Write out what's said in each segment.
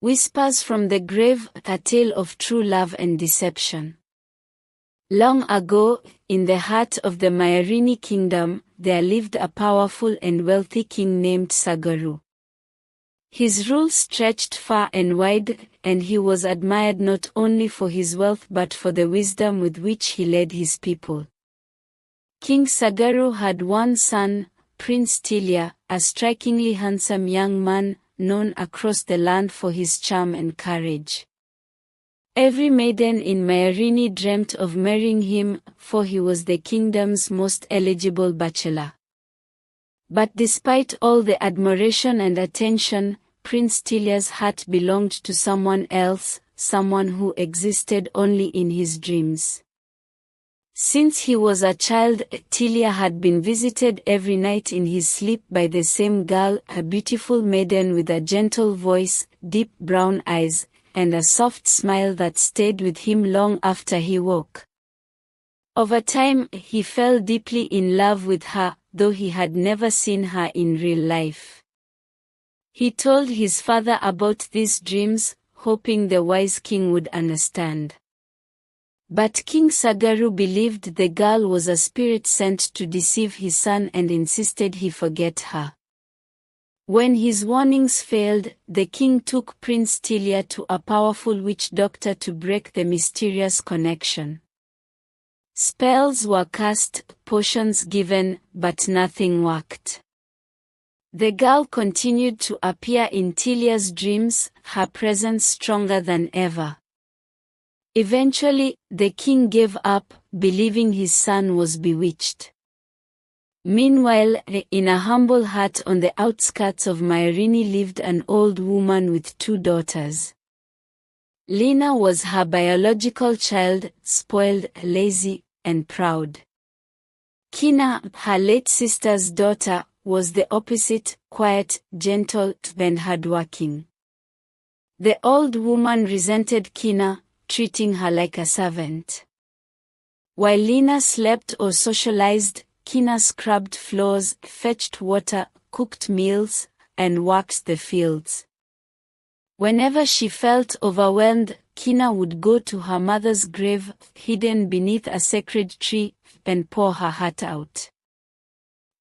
Whispers from the Grave, a tale of true love and deception. Long ago, in the heart of the Mairini kingdom, there lived a powerful and wealthy king named Sagaru. His rule stretched far and wide, and he was admired not only for his wealth but for the wisdom with which he led his people. King Sagaru had one son, Prince Tilia, a strikingly handsome young man, known across the land for his charm and courage. Every maiden in Mairini dreamt of marrying him, for he was the kingdom's most eligible bachelor. But despite all the admiration and attention, Prince Tilia's heart belonged to someone else, someone who existed only in his dreams. Since he was a child, Tilia had been visited every night in his sleep by the same girl, a beautiful maiden with a gentle voice, deep brown eyes, and a soft smile that stayed with him long after he woke. Over time, he fell deeply in love with her, though he had never seen her in real life. He told his father about these dreams, hoping the wise king would understand. But King Sagaru believed the girl was a spirit sent to deceive his son and insisted he forget her. When his warnings failed, the king took Prince Tilia to a powerful witch doctor to break the mysterious connection. Spells were cast, potions given, but nothing worked. The girl continued to appear in Tilia's dreams, her presence stronger than ever. Eventually, the king gave up, believing his son was bewitched. Meanwhile, in a humble hut on the outskirts of Mairini lived an old woman with 2 daughters. Lina was her biological child, spoiled, lazy, and proud. Kina, her late sister's daughter, was the opposite, quiet, gentle, and hardworking. The old woman resented Kina, treating her like a servant. While Lina slept or socialized, Kina scrubbed floors, fetched water, cooked meals, and worked the fields. Whenever she felt overwhelmed, Kina would go to her mother's grave, hidden beneath a sacred tree, and pour her heart out.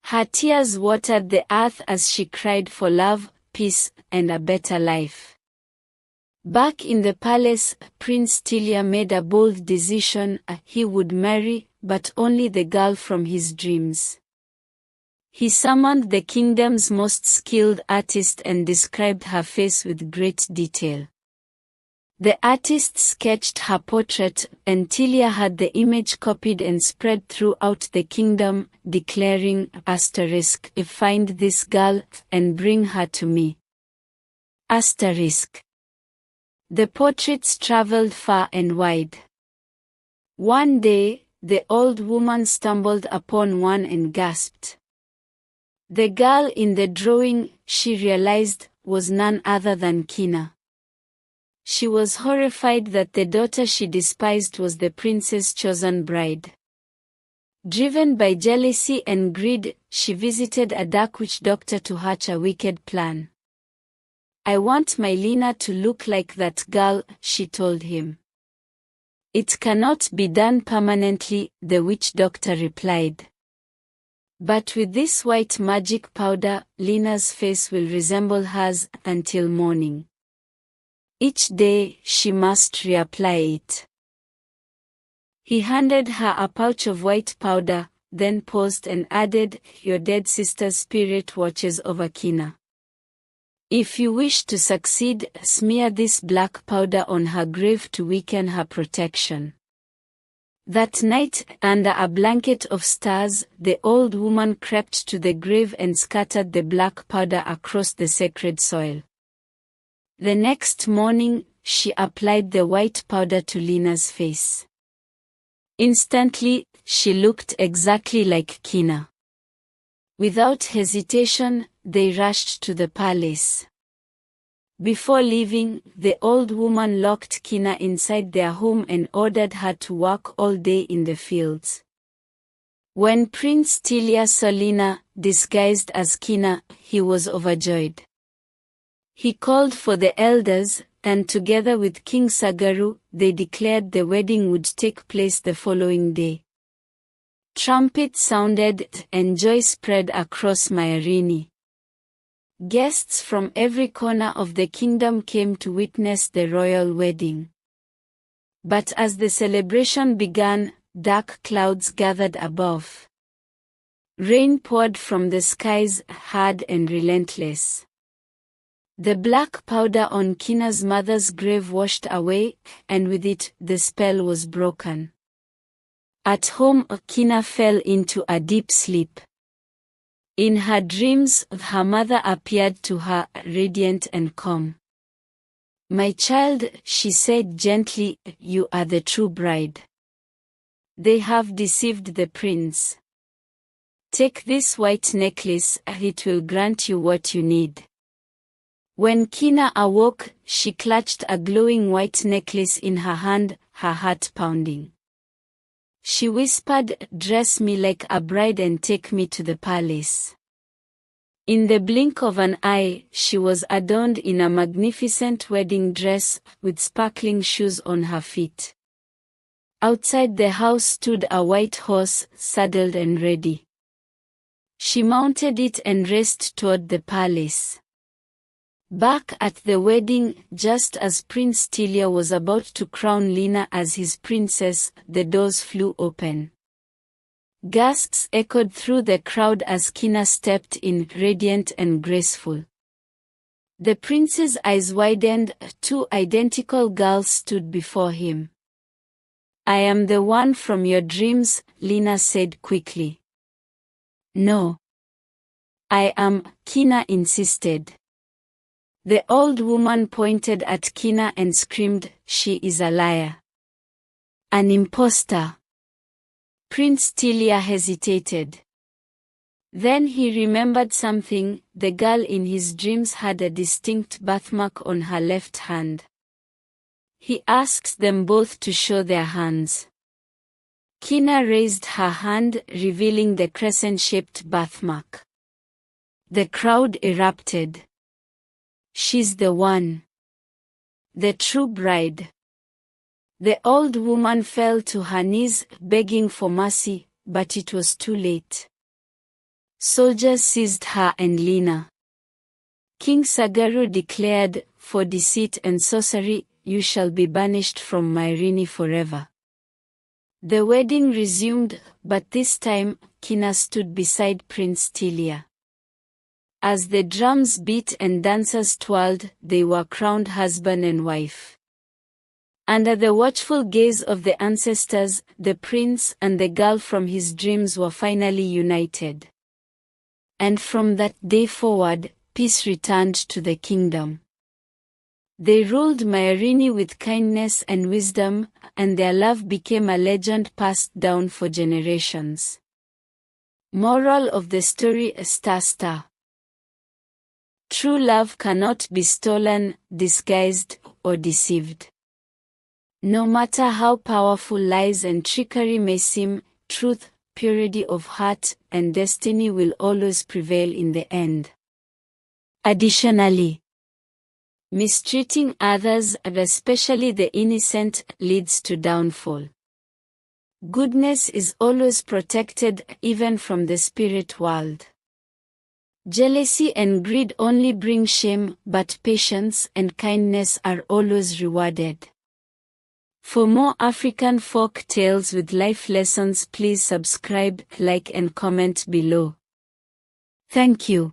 Her tears watered the earth as she cried for love, peace, and a better life. Back in the palace, Prince Tilia made a bold decision. He would marry, but only the girl from his dreams. He summoned the kingdom's most skilled artist and described her face with great detail. The artist sketched her portrait, and Tilia had the image copied and spread throughout the kingdom, declaring, "Find this girl, and bring her to me." The portraits traveled far and wide. One day, the old woman stumbled upon one and gasped. The girl in the drawing, she realized, was none other than Kina. She was horrified that the daughter she despised was the prince's chosen bride. Driven by jealousy and greed, she visited a dark witch doctor to hatch a wicked plan. "I want my Lina to look like that girl," she told him. "It cannot be done permanently," the witch doctor replied. "But with this white magic powder, Lina's face will resemble hers until morning. Each day, she must reapply it." He handed her a pouch of white powder, then paused and added, "Your dead sister's spirit watches over Kina. If you wish to succeed, smear this black powder on her grave to weaken her protection." That night, under a blanket of stars, the old woman crept to the grave and scattered the black powder across the sacred soil. The next morning, she applied the white powder to Lina's face. Instantly, she looked exactly like Kina. Without hesitation, they rushed to the palace. Before leaving, the old woman locked Kina inside their home and ordered her to work all day in the fields. When Prince Tilia saw Lina, disguised as Kina, he was overjoyed. He called for the elders, and together with King Sagaru, they declared the wedding would take place the following day. Trumpets sounded, and joy spread across Mairini. Guests from every corner of the kingdom came to witness the royal wedding. But as the celebration began, dark clouds gathered above. Rain poured from the skies, hard and relentless. The black powder on Kina's mother's grave washed away, and with it, the spell was broken. At home, Kina fell into a deep sleep. In her dreams, her mother appeared to her, radiant and calm. "My child," she said gently, "you are the true bride. They have deceived the prince. Take this white necklace, it will grant you what you need." When Kina awoke, she clutched a glowing white necklace in her hand, her heart pounding. She whispered, "Dress me like a bride and take me to the palace." In the blink of an eye, she was adorned in a magnificent wedding dress, with sparkling shoes on her feet. Outside the house stood a white horse, saddled and ready. She mounted it and raced toward the palace. Back at the wedding, just as Prince Tilia was about to crown Lina as his princess, the doors flew open. Gasps echoed through the crowd as Kina stepped in, radiant and graceful. The prince's eyes widened, two identical girls stood before him. "I am the one from your dreams," Lina said quickly. "No. I am," Kina insisted. The old woman pointed at Kina and screamed, "She is a liar. An imposter." Prince Tilia hesitated. Then he remembered something. The girl in his dreams had a distinct birthmark on her left hand. He asked them both to show their hands. Kina raised her hand, revealing the crescent-shaped birthmark. The crowd erupted. "She's the one. The true bride." The old woman fell to her knees, begging for mercy, but it was too late. Soldiers seized her and Lina. King Sagaru declared, "For deceit and sorcery, you shall be banished from Mairini forever." The wedding resumed, but this time, Kina stood beside Prince Tilia. As the drums beat and dancers twirled, they were crowned husband and wife. Under the watchful gaze of the ancestors, the prince and the girl from his dreams were finally united. And from that day forward, peace returned to the kingdom. They ruled Mairini with kindness and wisdom, and their love became a legend passed down for generations. Moral of the story: ****. True love cannot be stolen, disguised, or deceived. No matter how powerful lies and trickery may seem, truth, purity of heart, and destiny will always prevail in the end. Additionally, mistreating others, especially the innocent, leads to downfall. Goodness is always protected, even from the spirit world. Jealousy and greed only bring shame, but patience and kindness are always rewarded. For more African folk tales with life lessons, please subscribe, like and comment below. Thank you.